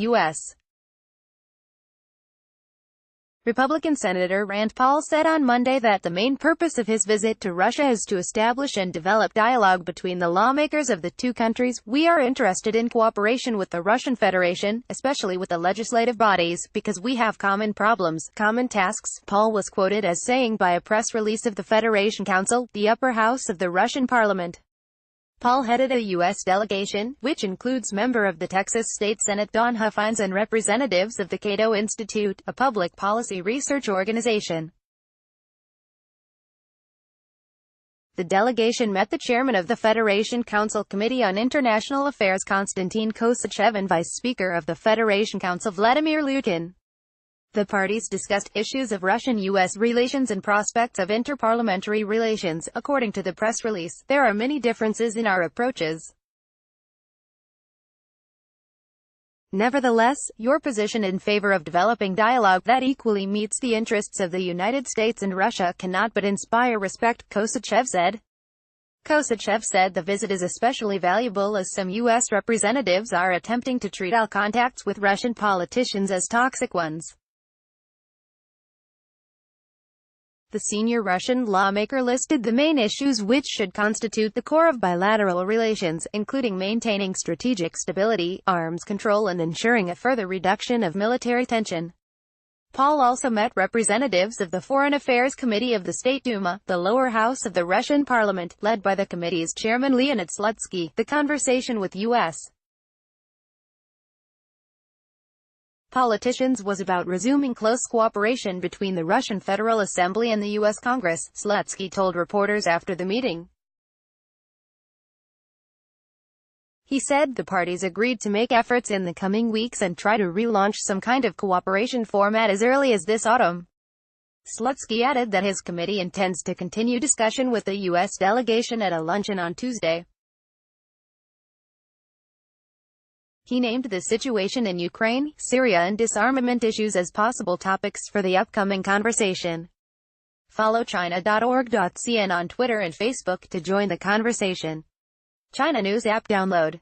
U.S. Republican Senator Rand Paul said on Monday that the main purpose of his visit to Russia is to establish and develop dialogue between the lawmakers of the two countries. "We are interested in cooperation with the Russian Federation, especially with the legislative bodies, because we have common problems, common tasks," Paul was quoted as saying by a press release of the Federation Council, the upper house of the Russian parliament. Paul headed a U.S. delegation, which includes member of the Texas State Senate Don Huffines and representatives of the Cato Institute, a public policy research organization. The delegation met the chairman of the Federation Council Committee on International Affairs Konstantin Kosachev and Vice Speaker of the Federation Council Vladimir Lyukin. The parties discussed issues of Russian-U.S. relations and prospects of interparliamentary relations. According to the press release, there are many differences in our approaches. Nevertheless, your position in favor of developing dialogue that equally meets the interests of the United States and Russia cannot but inspire respect, Kosachev said. Kosachev said the visit is especially valuable as some U.S. representatives are attempting to treat all contacts with Russian politicians as toxic ones. The senior Russian lawmaker listed the main issues which should constitute the core of bilateral relations, including maintaining strategic stability, arms control and ensuring a further reduction of military tension. Paul also met representatives of the Foreign Affairs Committee of the State Duma, the lower house of the Russian parliament, led by the committee's chairman Leonid Slutsky. The conversation with U.S. politicians was about resuming close cooperation between the Russian Federal Assembly and the U.S. Congress, Slutsky told reporters after the meeting. He said the parties agreed to make efforts in the coming weeks and try to relaunch some kind of cooperation format as early as this autumn. Slutsky added that his committee intends to continue discussion with the U.S. delegation at a luncheon on Tuesday. He named the situation in Ukraine, Syria and disarmament issues as possible topics for the upcoming conversation. Follow China.org.cn on Twitter and Facebook to join the conversation. China News app download.